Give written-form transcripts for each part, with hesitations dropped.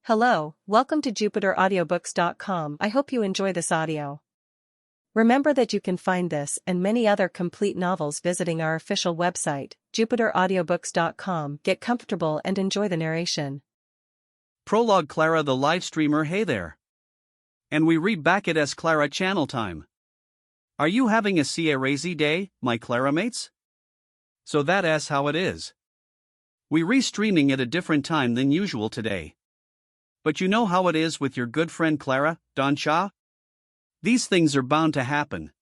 Hello, welcome to JupiterAudiobooks.com. I hope you enjoy this audio. Remember that you can find this and many other complete novels visiting our official website, JupiterAudiobooks.com. Get comfortable and enjoy the narration. Prologue. Clara the live streamer. Hey there. And we read back at S Clara channel time. Are you having a crazy day, my Clara mates? So that's how it is. We re-streaming at a different time than usual today. But you know how it is with your good friend Clara, Don Cha? These things are bound to happen.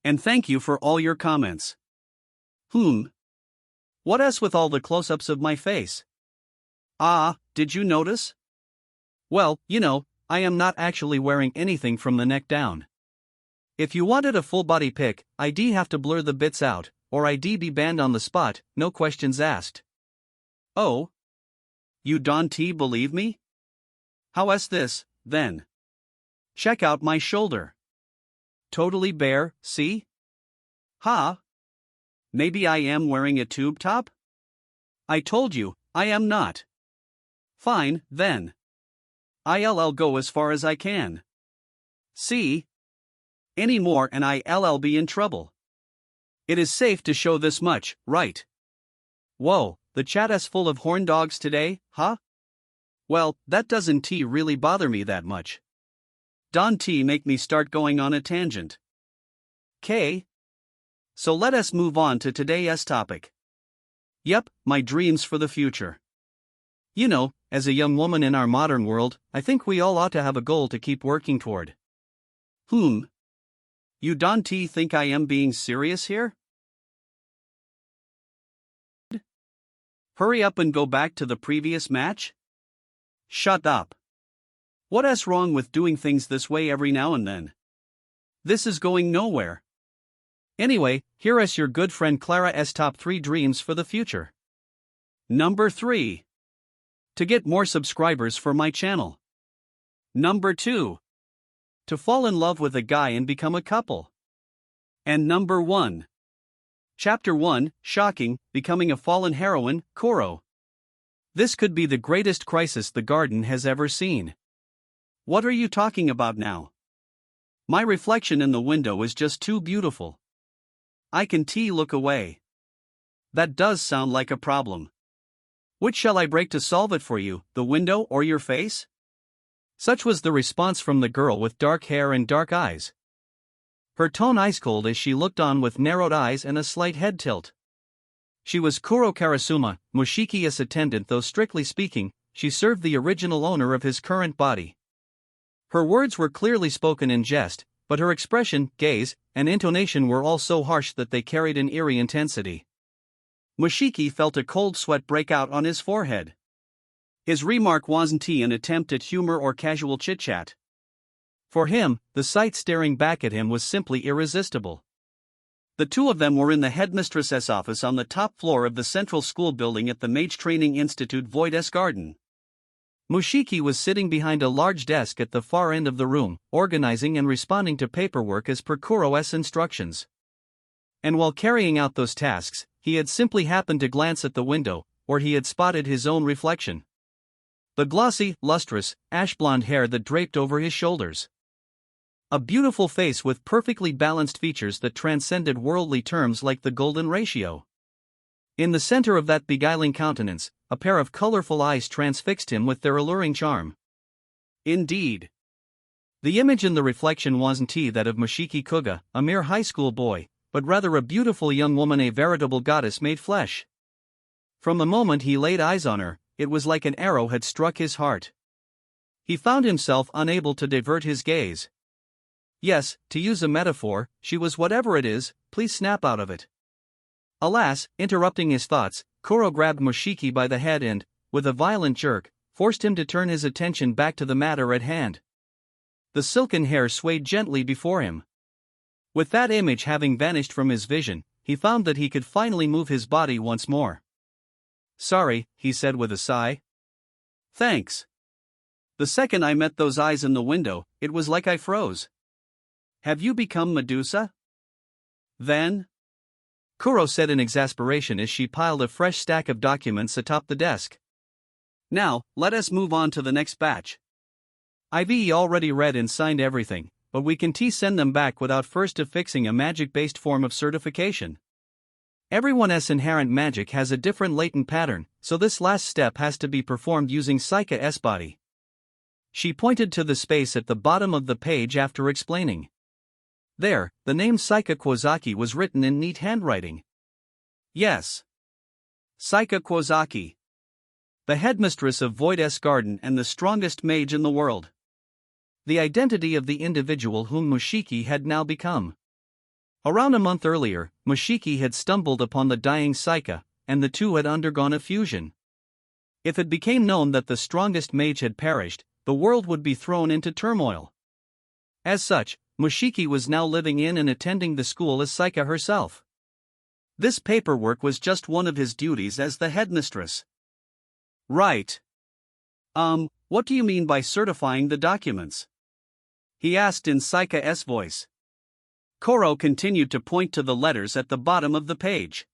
And thank you for all your comments. What else with all the close-ups of my face? Did you notice? Well, I am not actually wearing anything from the neck down. If you wanted a full-body pic, I'd have to blur the bits out, or I'd be banned on the spot, no questions asked. Oh? You don't believe me? How's this, then? Check out my shoulder. Totally bare, see? Maybe I am wearing a tube top? I told you, I am not. Fine, then. I'll go as far as I can. See? Any more and I'll be in trouble. It is safe to show this much, right? Whoa, the chat is full of horn dogs today, huh? Well, that doesn't really bother me that much. Don't make me start going on a tangent. K. So let us move on to today's topic. Yep, my dreams for the future. As a young woman in our modern world, I think we all ought to have a goal to keep working toward. You don't think I am being serious here? Hurry up and go back to the previous match? Shut up. What's wrong with doing things this way every now and then? This is going nowhere. Anyway, here is your good friend Clara's top 3 dreams for the future. Number 3. To get more subscribers for my channel. Number 2. To fall in love with a guy and become a couple. And number 1. Chapter 1, Shocking, Becoming a Fallen Heroine, Kuro. This could be the greatest crisis the garden has ever seen. What are you talking about now? My reflection in the window is just too beautiful. I can look away. That does sound like a problem. Which shall I break to solve it for you, the window or your face? Such was the response from the girl with dark hair and dark eyes. Her tone ice cold as she looked on with narrowed eyes and a slight head tilt. She was Kuro Karasuma, Mushiki's attendant, though strictly speaking, she served the original owner of his current body. Her words were clearly spoken in jest, but her expression, gaze, and intonation were all so harsh that they carried an eerie intensity. Mushiki felt a cold sweat break out on his forehead. His remark wasn't an attempt at humor or casual chit-chat. For him, the sight staring back at him was simply irresistible. The two of them were in the headmistress's office on the top floor of the central school building at the Mage Training Institute Void's Garden. Mushiki was sitting behind a large desk at the far end of the room, organizing and responding to paperwork as per Kuro's instructions. And while carrying out those tasks, he had simply happened to glance at the window, where he had spotted his own reflection. The glossy, lustrous, ash-blonde hair that draped over his shoulders. A beautiful face with perfectly balanced features that transcended worldly terms like the golden ratio. In the center of that beguiling countenance, a pair of colorful eyes transfixed him with their alluring charm. Indeed. The image in the reflection wasn't that of Mushiki Kuga, a mere high school boy, but rather a beautiful young woman, a veritable goddess made flesh. From the moment he laid eyes on her, it was like an arrow had struck his heart. He found himself unable to divert his gaze. Yes, to use a metaphor, she was whatever it is, please snap out of it. Alas, interrupting his thoughts, Kuro grabbed Mushiki by the head and, with a violent jerk, forced him to turn his attention back to the matter at hand. The silken hair swayed gently before him. With that image having vanished from his vision, he found that he could finally move his body once more. Sorry, he said with a sigh. Thanks. The second I met those eyes in the window, it was like I froze. Have you become Medusa? Then? Kuro said in exasperation as she piled a fresh stack of documents atop the desk. Now, let us move on to the next batch. Ivy already read and signed everything, but we can send them back without first affixing a magic-based form of certification. Everyone's inherent magic has a different latent pattern, so this last step has to be performed using Saika's body. She pointed to the space at the bottom of the page after explaining. There, the name Saika Kuozaki was written in neat handwriting. Yes. Saika Kuozaki. The headmistress of Void's Garden and the strongest mage in the world. The identity of the individual whom Mushiki had now become. Around a month earlier, Mushiki had stumbled upon the dying Saika, and the two had undergone a fusion. If it became known that the strongest mage had perished, the world would be thrown into turmoil. As such, Mushiki was now living in and attending the school as Saika herself. This paperwork was just one of his duties as the headmistress. Right. What do you mean by certifying the documents? He asked in Saika's voice. Koro continued to point to the letters at the bottom of the page.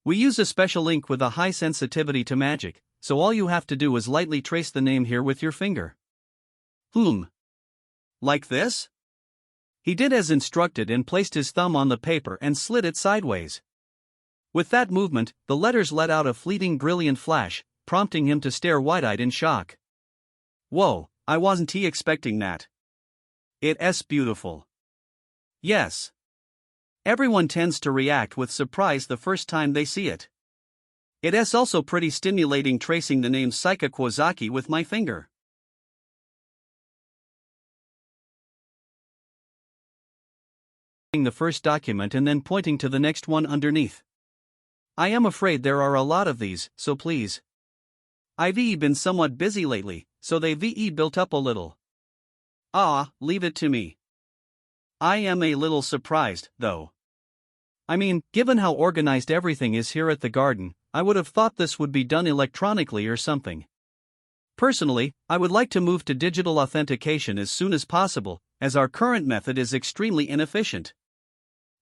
We use a special ink with a high sensitivity to magic, so all you have to do is lightly trace the name here with your finger. Like this? He did as instructed and placed his thumb on the paper and slid it sideways. With that movement, the letters let out a fleeting brilliant flash, prompting him to stare wide-eyed in shock. Whoa, I wasn't expecting that. It's beautiful. Yes. Everyone tends to react with surprise the first time they see it. It's also pretty stimulating tracing the name Saika Kuozaki with my finger. The first document and then pointing to the next one underneath. I am afraid there are a lot of these, so please. I've been somewhat busy lately, so they've built up a little. Leave it to me. I am a little surprised, though. I mean, given how organized everything is here at the garden, I would have thought this would be done electronically or something. Personally, I would like to move to digital authentication as soon as possible, as our current method is extremely inefficient.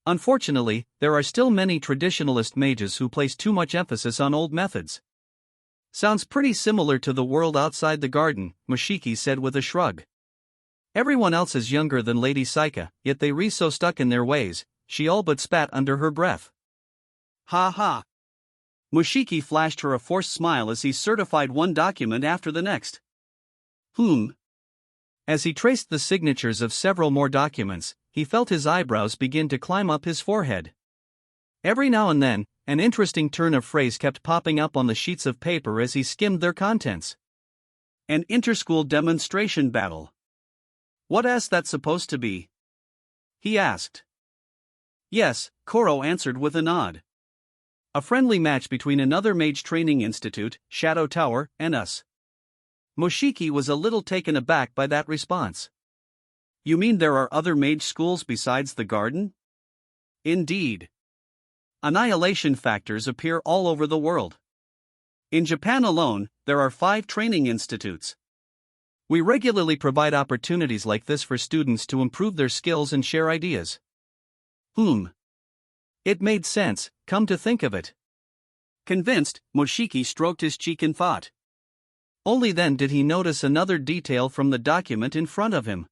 Unfortunately, there are still many traditionalist mages who place too much emphasis on old methods. Sounds pretty similar to the world outside the garden, Mushiki said with a shrug. Everyone else is younger than Lady Saika, yet they so stuck in their ways, she all but spat under her breath. Ha ha. Mushiki flashed her a forced smile as he certified one document after the next. As he traced the signatures of several more documents, he felt his eyebrows begin to climb up his forehead. Every now and then, an interesting turn of phrase kept popping up on the sheets of paper as he skimmed their contents. An interschool demonstration battle. What's that supposed to be? He asked. Yes, Koro answered with a nod. A friendly match between another mage training institute, Shadow Tower, and us. Mushiki was a little taken aback by that response. You mean there are other mage schools besides the garden? Indeed. Annihilation factors appear all over the world. In Japan alone, there are 5 training institutes. We regularly provide opportunities like this for students to improve their skills and share ideas. It made sense, come to think of it. Convinced, Mushiki stroked his cheek in thought. Only then did he notice another detail from the document in front of him.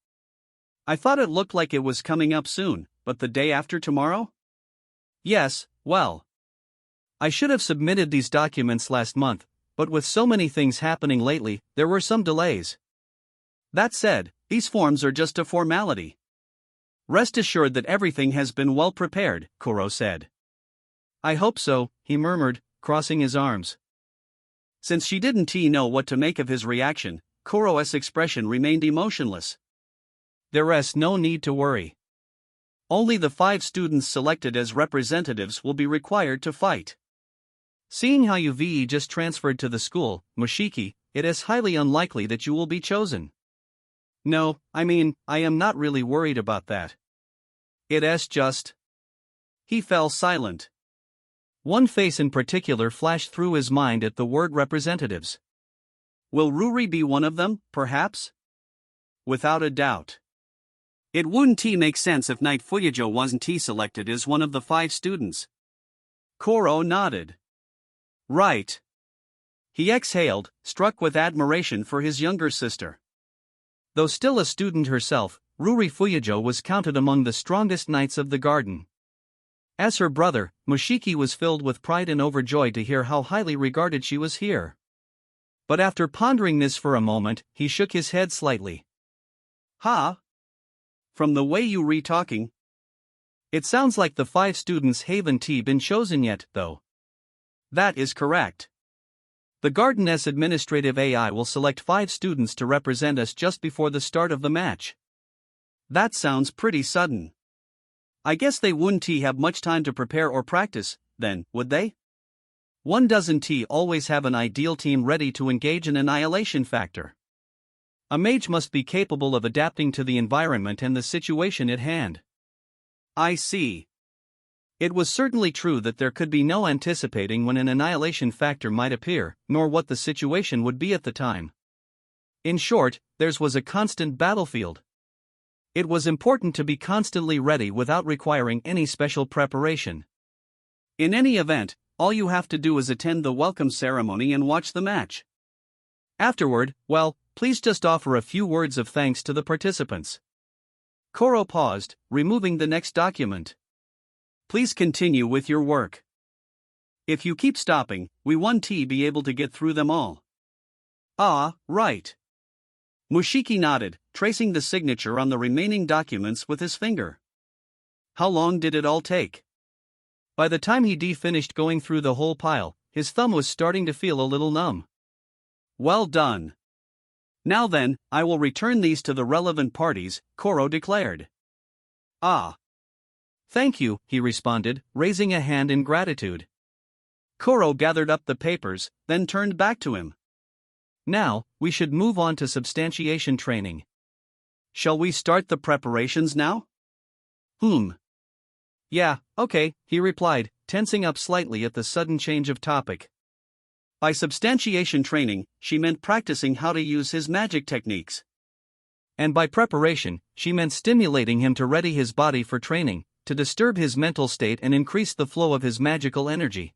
I thought it looked like it was coming up soon, but the day after tomorrow? Yes, well. I should have submitted these documents last month, but with so many things happening lately, there were some delays. That said, these forms are just a formality. Rest assured that everything has been well prepared, Koro said. I hope so, he murmured, crossing his arms. Since she didn't know what to make of his reaction, Koro's expression remained emotionless. There's no need to worry. Only the 5 students selected as representatives will be required to fight. Seeing how you've just transferred to the school, Mushiki, it is highly unlikely that you will be chosen. No, I mean, I am not really worried about that. It's just. He fell silent. One face in particular flashed through his mind at the word representatives. Will Ruri be one of them, perhaps? Without a doubt. It wouldn't make sense if Knight Fuyajo wasn't selected as one of the 5 students. Koro nodded. Right. he exhaled, struck with admiration for his younger sister. Though still a student herself, Ruri Fuyajo was counted among the strongest knights of the garden. As her brother, Mushiki was filled with pride and overjoyed to hear how highly regarded she was here. But after pondering this for a moment, he shook his head slightly. Ha! From the way you re-talking, it sounds like the 5 students haven't been chosen yet, though. That is correct. The Garden's administrative AI will select 5 students to represent us just before the start of the match. That sounds pretty sudden. I guess they wouldn't have much time to prepare or practice, then, would they? One doesn't always have an ideal team ready to engage in Annihilation Factor. A mage must be capable of adapting to the environment and the situation at hand. I see. It was certainly true that there could be no anticipating when an Annihilation Factor might appear, nor what the situation would be at the time. In short, theirs was a constant battlefield. It was important to be constantly ready without requiring any special preparation. In any event, all you have to do is attend the welcome ceremony and watch the match. Afterward, well, please just offer a few words of thanks to the participants. Koro paused, removing the next document. Please continue with your work. If you keep stopping, we won't be able to get through them all. Ah, right. Mushiki nodded, tracing the signature on the remaining documents with his finger. How long did it all take? By the time he finished going through the whole pile, his thumb was starting to feel a little numb. Well done. Now then, I will return these to the relevant parties, Koro declared. Ah. Thank you, he responded, raising a hand in gratitude. Koro gathered up the papers, then turned back to him. Now, we should move on to substantiation training. Shall we start the preparations now? Yeah, okay, he replied, tensing up slightly at the sudden change of topic. By substantiation training, she meant practicing how to use his magic techniques. And by preparation, she meant stimulating him to ready his body for training, to disturb his mental state and increase the flow of his magical energy.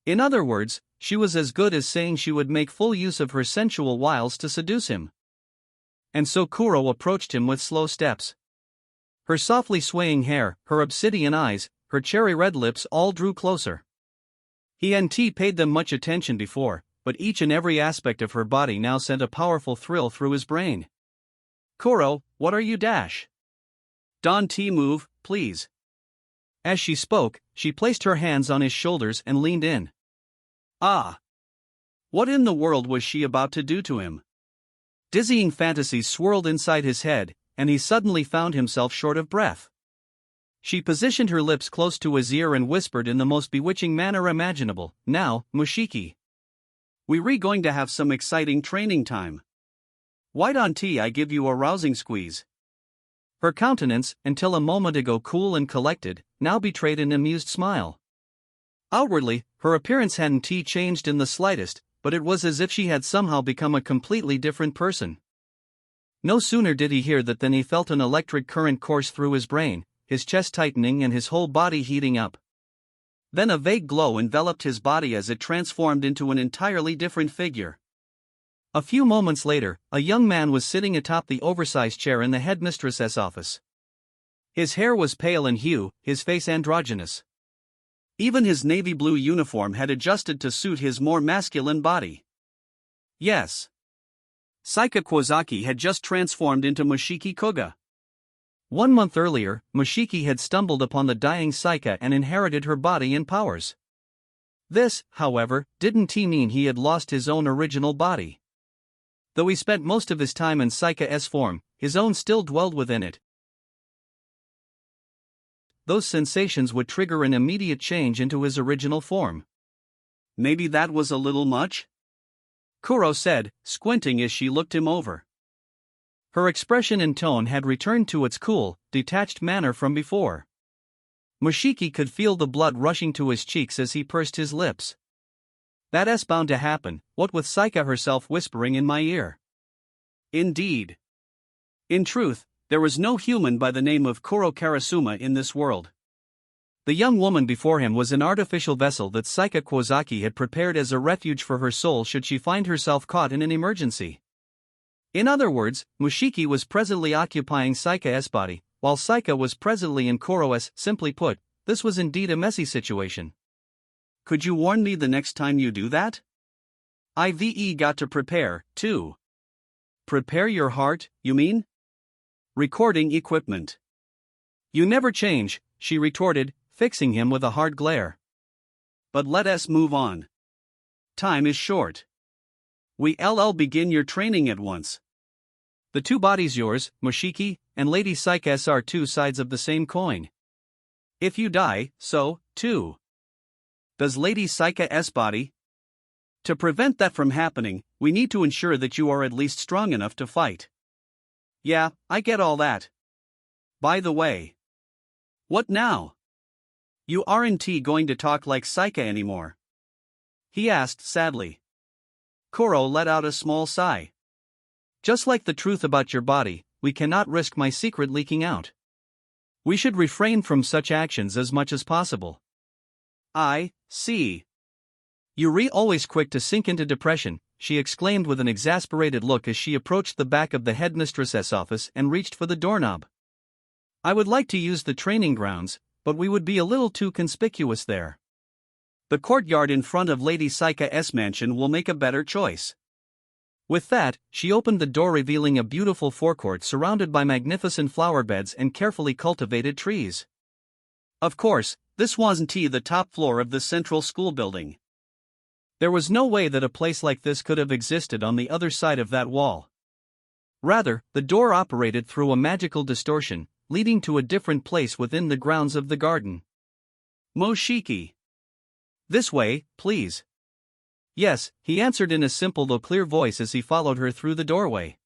In other words, she was as good as saying she would make full use of her sensual wiles to seduce him. And so Kuro approached him with slow steps. Her softly swaying hair, her obsidian eyes, her cherry-red lips all drew closer. He paid them much attention before, but each and every aspect of her body now sent a powerful thrill through his brain. Kuro, what are you ? Don't move, please. As she spoke, she placed her hands on his shoulders and leaned in. Ah! What in the world was she about to do to him? Dizzying fantasies swirled inside his head, and he suddenly found himself short of breath. She positioned her lips close to his ear and whispered in the most bewitching manner imaginable, Now, Mushiki. We're going to have some exciting training time. Why don't I give you a rousing squeeze? Her countenance, until a moment ago cool and collected, now betrayed an amused smile. Outwardly, her appearance hadn't changed in the slightest, but it was as if she had somehow become a completely different person. No sooner did he hear that than he felt an electric current course through his brain, his chest tightening and his whole body heating up. Then a vague glow enveloped his body as it transformed into an entirely different figure. A few moments later, a young man was sitting atop the oversized chair in the headmistress's office. His hair was pale in hue, his face androgynous. Even his navy blue uniform had adjusted to suit his more masculine body. Yes. Saika Kuozaki had just transformed into Mushiki Kuga. 1 month earlier, Mushiki had stumbled upon the dying Saika and inherited her body and powers. This, however, didn't mean he had lost his own original body. Though he spent most of his time in Saika's form, his own still dwelled within it. Those sensations would trigger an immediate change into his original form. Maybe that was a little much? Kuro said, squinting as she looked him over. Her expression and tone had returned to its cool, detached manner from before. Mushiki could feel the blood rushing to his cheeks as he pursed his lips. That's bound to happen, what with Saika herself whispering in my ear. Indeed. In truth, there was no human by the name of Kuro Karasuma in this world. The young woman before him was an artificial vessel that Saika Kuozaki had prepared as a refuge for her soul should she find herself caught in an emergency. In other words, Mushiki was presently occupying Saika's body, while Saika was presently in Kuro's. Simply put, this was indeed a messy situation. Could you warn me the next time you do that? I've got to prepare, too. Prepare your heart, you mean? Recording equipment. You never change, she retorted, fixing him with a hard glare. But let us move on. Time is short. We'll begin your training at once. The two bodies, yours, Mushiki, and Lady Saika's, are two sides of the same coin. If you die, so, too, does Lady Saika's body. To prevent that from happening, we need to ensure that you are at least strong enough to fight. Yeah, I get all that. By the way. What now? You aren't going to talk like Saika anymore? He asked sadly. Kuro let out a small sigh. Just like the truth about your body, we cannot risk my secret leaking out. We should refrain from such actions as much as possible. I see. You're always quick to sink into depression, she exclaimed with an exasperated look as she approached the back of the headmistress's office and reached for the doorknob. I would like to use the training grounds, but we would be a little too conspicuous there. The courtyard in front of Lady Saika's mansion will make a better choice. With that, she opened the door, revealing a beautiful forecourt surrounded by magnificent flower beds and carefully cultivated trees. Of course, this wasn't the top floor of the central school building. There was no way that a place like this could have existed on the other side of that wall. Rather, the door operated through a magical distortion, leading to a different place within the grounds of the garden. Mushiki. This way, please. Yes, he answered in a simple though clear voice as he followed her through the doorway.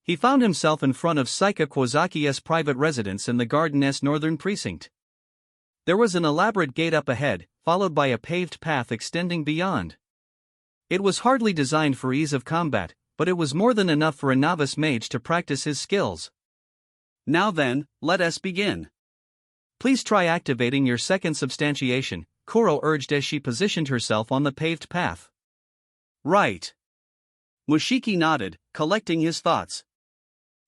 He found himself in front of Saika Kuozaki's private residence in the garden's northern precinct. There was an elaborate gate up ahead, followed by a paved path extending beyond. It was hardly designed for ease of combat, but it was more than enough for a novice mage to practice his skills. Now then, let us begin. Please try activating your second substantiation, Kuro urged as she positioned herself on the paved path. Right. Mushiki nodded, collecting his thoughts.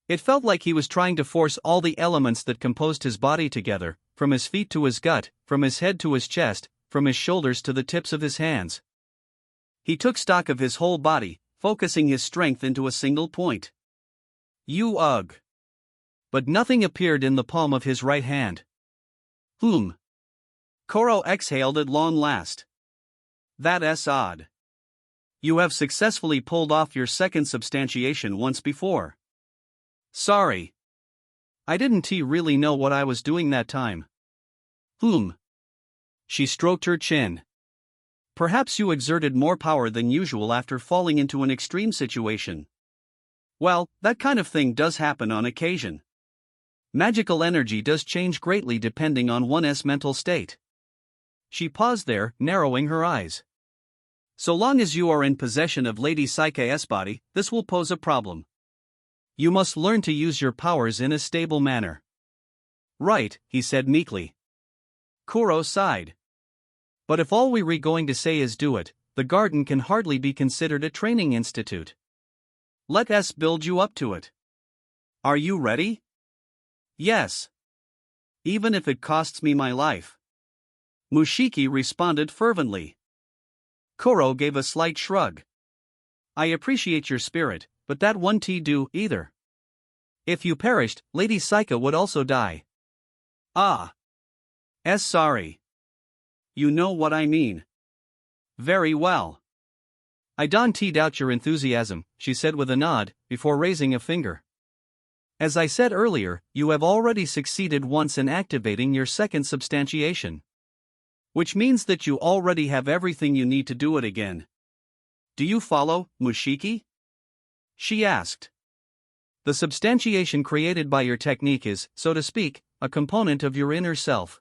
It felt like he was trying to force all the elements that composed his body together, from his feet to his gut, from his head to his chest, from his shoulders to the tips of his hands. He took stock of his whole body, focusing his strength into a single point. Ugh. But nothing appeared in the palm of his right hand. Kuro exhaled at long last. That's odd. You have successfully pulled off your second substantiation once before. Sorry. I didn't really know what I was doing that time. She stroked her chin. Perhaps you exerted more power than usual after falling into an extreme situation. Well, that kind of thing does happen on occasion. Magical energy does change greatly depending on one's mental state. She paused there, narrowing her eyes. So long as you are in possession of Lady Saika's body, this will pose a problem. You must learn to use your powers in a stable manner. Right, he said meekly. Kuro sighed. But if all we're going to say is do it, the garden can hardly be considered a training institute. Let us build you up to it. Are you ready? Yes. Even if it costs me my life. Mushiki responded fervently. Kuro gave a slight shrug. I appreciate your spirit, but that won't do either. If you perished, Lady Saika would also die. Sorry. You know what I mean. Very well. I don't doubt your enthusiasm, she said with a nod, before raising a finger. As I said earlier, you have already succeeded once in activating your second substantiation. Which means that you already have everything you need to do it again. Do you follow, Mushiki? She asked. The substantiation created by your technique is, so to speak, a component of your inner self.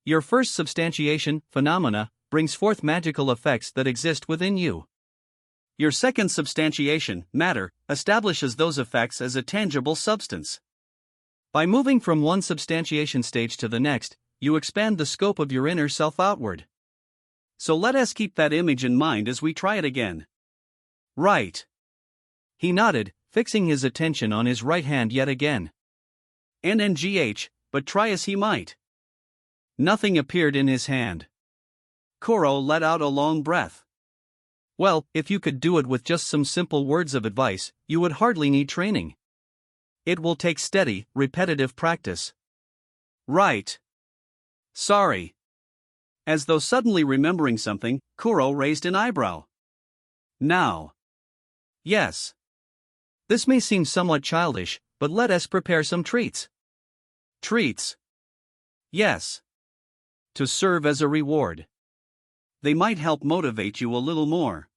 Your first substantiation, phenomena, brings forth magical effects that exist within you. Your second substantiation, matter, establishes those effects as a tangible substance. By moving from one substantiation stage to the next, you expand the scope of your inner self outward. So let us keep that image in mind as we try it again. Right. He nodded, fixing his attention on his right hand yet again. NNGH, but try as he might. Nothing appeared in his hand. Kuro let out a long breath. Well, if you could do it with just some simple words of advice, you would hardly need training. It will take steady, repetitive practice. Right. Sorry. As though suddenly remembering something, Kuro raised an eyebrow. Now. Yes. This may seem somewhat childish, but let us prepare some treats. Treats. Yes. To serve as a reward. They might help motivate you a little more.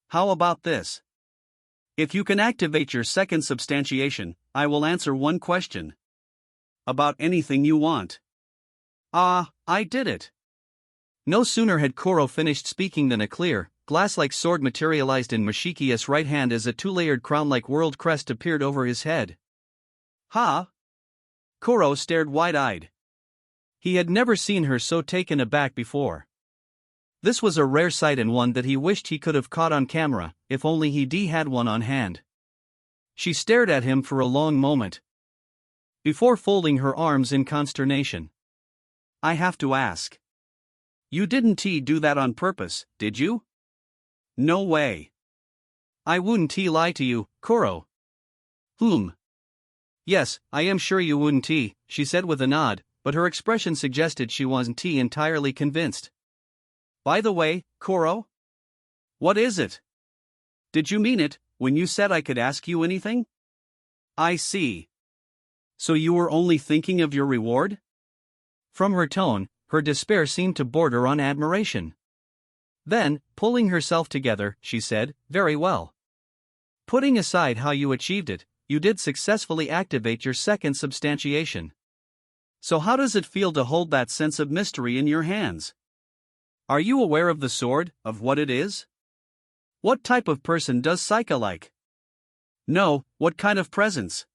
How about this? If you can activate your second substantiation, I will answer one question. About anything you want. Ah, I did it. No sooner had Kuro finished speaking than a clear, glass-like sword materialized in Mushiki's right hand as a two-layered crown-like world crest appeared over his head. Ha! Kuro stared wide-eyed. He had never seen her so taken aback before. This was a rare sight and one that he wished he could have caught on camera, if only he had one on hand. She stared at him for a long moment, before folding her arms in consternation. I have to ask. You didn't do that on purpose, did you? No way. I wouldn't lie to you, Kuro. Yes, I am sure you wouldn't, she said with a nod, but her expression suggested she wasn't entirely convinced. By the way, Kuro? What is it? Did you mean it, when you said I could ask you anything? I see. So you were only thinking of your reward? From her tone, her despair seemed to border on admiration. Then, pulling herself together, she said, very well. Putting aside how you achieved it, you did successfully activate your second substantiation. So how does it feel to hold that sense of mystery in your hands? Are you aware of the sword, of what it is? What type of person does Saika like? No, what kind of presents?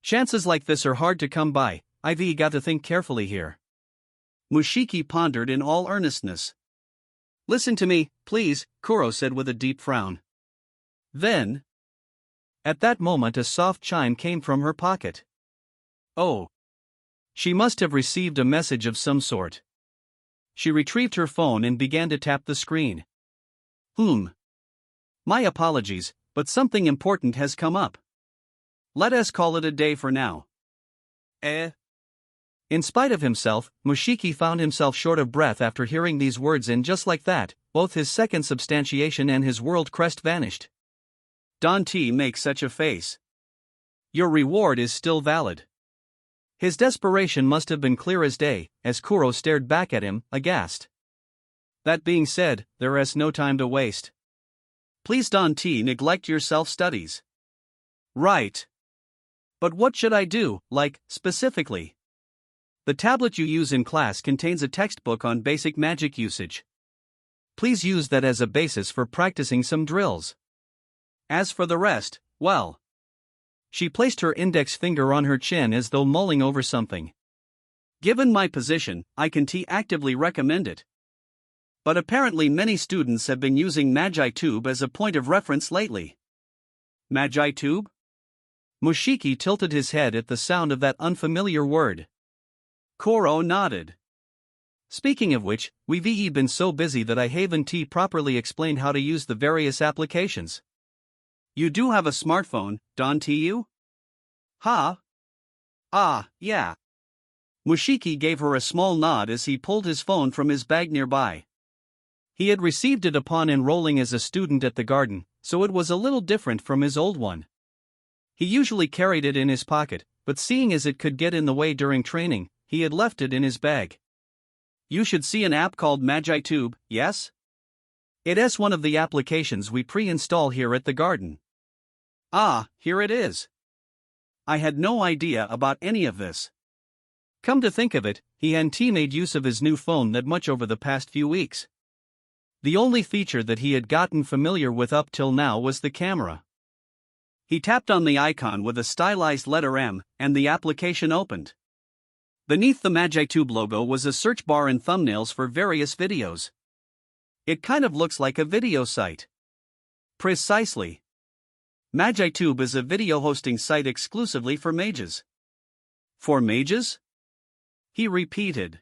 Chances like this are hard to come by, I've got to think carefully here. Mushiki pondered in all earnestness. Listen to me, please, Kuro said with a deep frown. Then, at that moment a soft chime came from her pocket. Oh. She must have received a message of some sort. She retrieved her phone and began to tap the screen. My apologies, but something important has come up. Let us call it a day for now. In spite of himself, Mushiki found himself short of breath after hearing these words, and just like that, both his second substantiation and his world crest vanished. Don't make such a face. Your reward is still valid. His desperation must have been clear as day, as Kuro stared back at him, aghast. That being said, there is no time to waste. Please don't neglect your self-studies. Right. But what should I do, specifically? The tablet you use in class contains a textbook on basic magic usage. Please use that as a basis for practicing some drills. As for the rest, well. She placed her index finger on her chin as though mulling over something. Given my position, I can actively recommend it. But apparently many students have been using MagiTube as a point of reference lately. MagiTube? Mushiki tilted his head at the sound of that unfamiliar word. Kuro nodded. Speaking of which, we've been so busy that I haven't properly explained how to use the various applications. You do have a smartphone, don't you? Ha? Ah, yeah. Mushiki gave her a small nod as he pulled his phone from his bag nearby. He had received it upon enrolling as a student at the garden, so it was a little different from his old one. He usually carried it in his pocket, but seeing as it could get in the way during training, he had left it in his bag. You should see an app called MagiTube, yes? It is one of the applications we pre-install here at the garden. Ah, here it is. I had no idea about any of this. Come to think of it, he hadn't made use of his new phone that much over the past few weeks. The only feature that he had gotten familiar with up till now was the camera. He tapped on the icon with a stylized letter M, and the application opened. Beneath the MagiTube logo was a search bar and thumbnails for various videos. It kind of looks like a video site. Precisely. MagiTube is a video hosting site exclusively for mages. For mages? He repeated.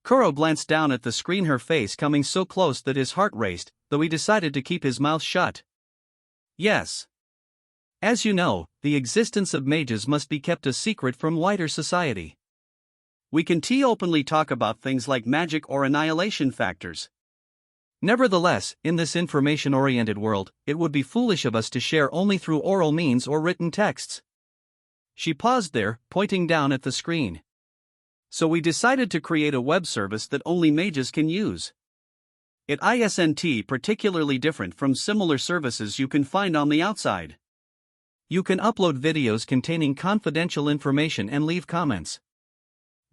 Kuro glanced down at the screen, her face coming so close that his heart raced, though he decided to keep his mouth shut. Yes. As you know, the existence of mages must be kept a secret from wider society. We can openly talk about things like magic or annihilation factors. Nevertheless, in this information-oriented world, it would be foolish of us to share only through oral means or written texts. She paused there, pointing down at the screen. So we decided to create a web service that only mages can use. It isn't particularly different from similar services you can find on the outside. You can upload videos containing confidential information and leave comments.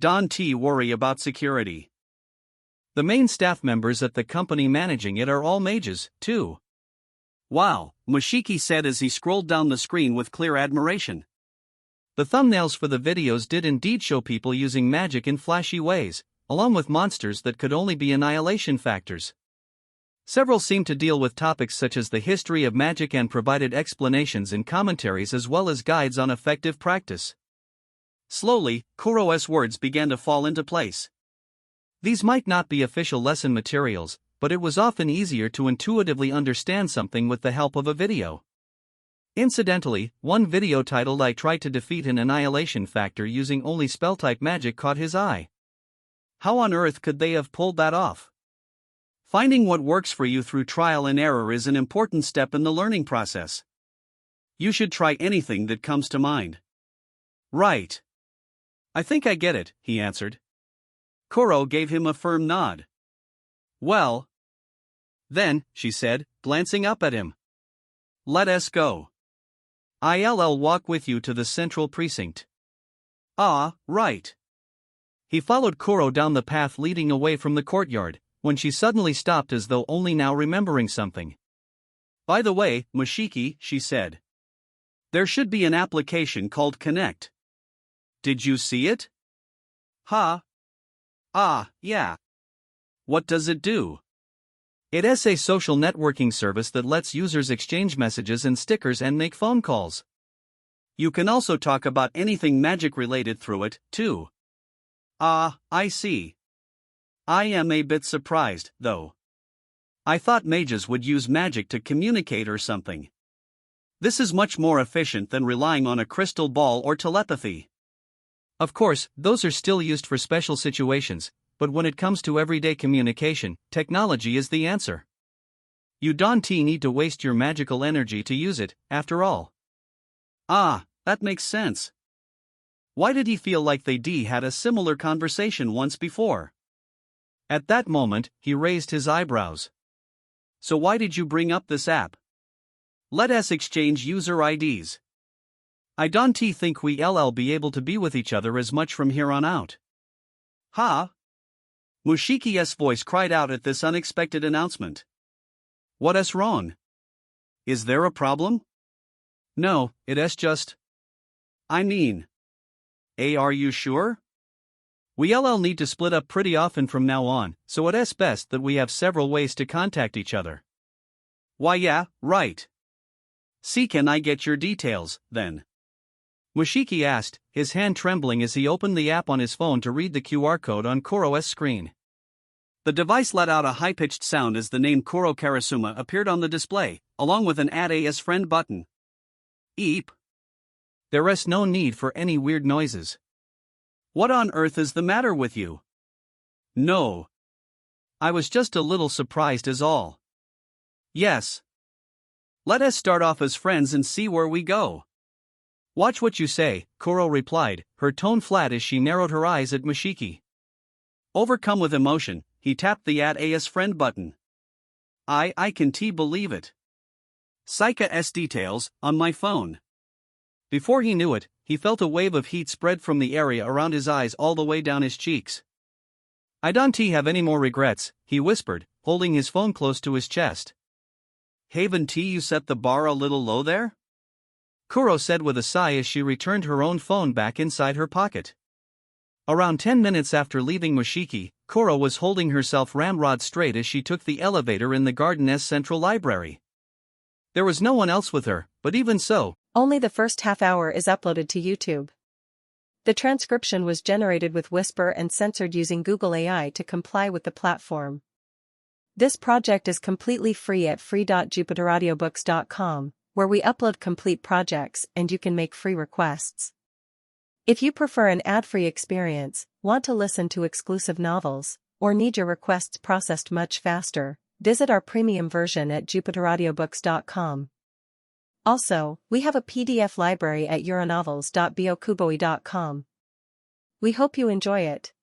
Don't worry about security. The main staff members at the company managing it are all mages, too. Wow, Mushiki said as he scrolled down the screen with clear admiration. The thumbnails for the videos did indeed show people using magic in flashy ways, along with monsters that could only be annihilation factors. Several seemed to deal with topics such as the history of magic and provided explanations and commentaries as well as guides on effective practice. Slowly, Kuro's words began to fall into place. These might not be official lesson materials, but it was often easier to intuitively understand something with the help of a video. Incidentally, one video titled "I Tried to Defeat an Annihilation Factor Using Only Spell-Type Magic" caught his eye. How on earth could they have pulled that off? Finding what works for you through trial and error is an important step in the learning process. You should try anything that comes to mind. Right. I think I get it, he answered. Kuro gave him a firm nod. Well. Then, she said, glancing up at him. Let us go. I'll walk with you to the central precinct. Ah, right. He followed Kuro down the path leading away from the courtyard, when she suddenly stopped as though only now remembering something. By the way, Mushiki, she said. There should be an application called Connect. Did you see it? Huh? Ah, yeah. What does it do? It's a social networking service that lets users exchange messages and stickers and make phone calls. You can also talk about anything magic related through it, too. Ah, I see. I am a bit surprised, though. I thought mages would use magic to communicate or something. This is much more efficient than relying on a crystal ball or telepathy. Of course, those are still used for special situations, but when it comes to everyday communication, technology is the answer. You don't need to waste your magical energy to use it, after all. Ah, that makes sense. Why did he feel like they had a similar conversation once before? At that moment, he raised his eyebrows. So why did you bring up this app? Let us exchange user IDs. I don't think we'll be able to be with each other as much from here on out. Ha! Mushiki's voice cried out at this unexpected announcement. What's wrong? Is there a problem? No, it's just. I mean. Are you sure? We'll need to split up pretty often from now on, so it's best that we have several ways to contact each other. Why yeah, right. See, can I get your details, then? Mushiki asked, his hand trembling as he opened the app on his phone to read the QR code on Kuro's screen. The device let out a high-pitched sound as the name Kuro Karasuma appeared on the display, along with an Add as Friend button. Eep. There is no need for any weird noises. What on earth is the matter with you? No. I was just a little surprised is all. Yes. Let us start off as friends and see where we go. Watch what you say, Kuro replied, her tone flat as she narrowed her eyes at Mushiki. Overcome with emotion, he tapped the Add as Friend button. I can believe it. Saika's details, on my phone. Before he knew it, he felt a wave of heat spread from the area around his eyes all the way down his cheeks. I don't have any more regrets, he whispered, holding his phone close to his chest. Haven't you set the bar a little low there? Kuro said with a sigh as she returned her own phone back inside her pocket. Around 10 minutes after leaving Mushiki, Koro was holding herself ramrod straight as she took the elevator in the garden's central library. There was no one else with her, but even so, only the first half hour is uploaded to YouTube. The transcription was generated with Whisper and censored using Google AI to comply with the platform. This project is completely free at free.jupiteraudiobooks.com, where we upload complete projects and you can make free requests. If you prefer an ad-free experience, want to listen to exclusive novels, or need your requests processed much faster, visit our premium version at jupiteraudiobooks.com. Also, we have a PDF library at euronovels.bokuboi.com. We hope you enjoy it.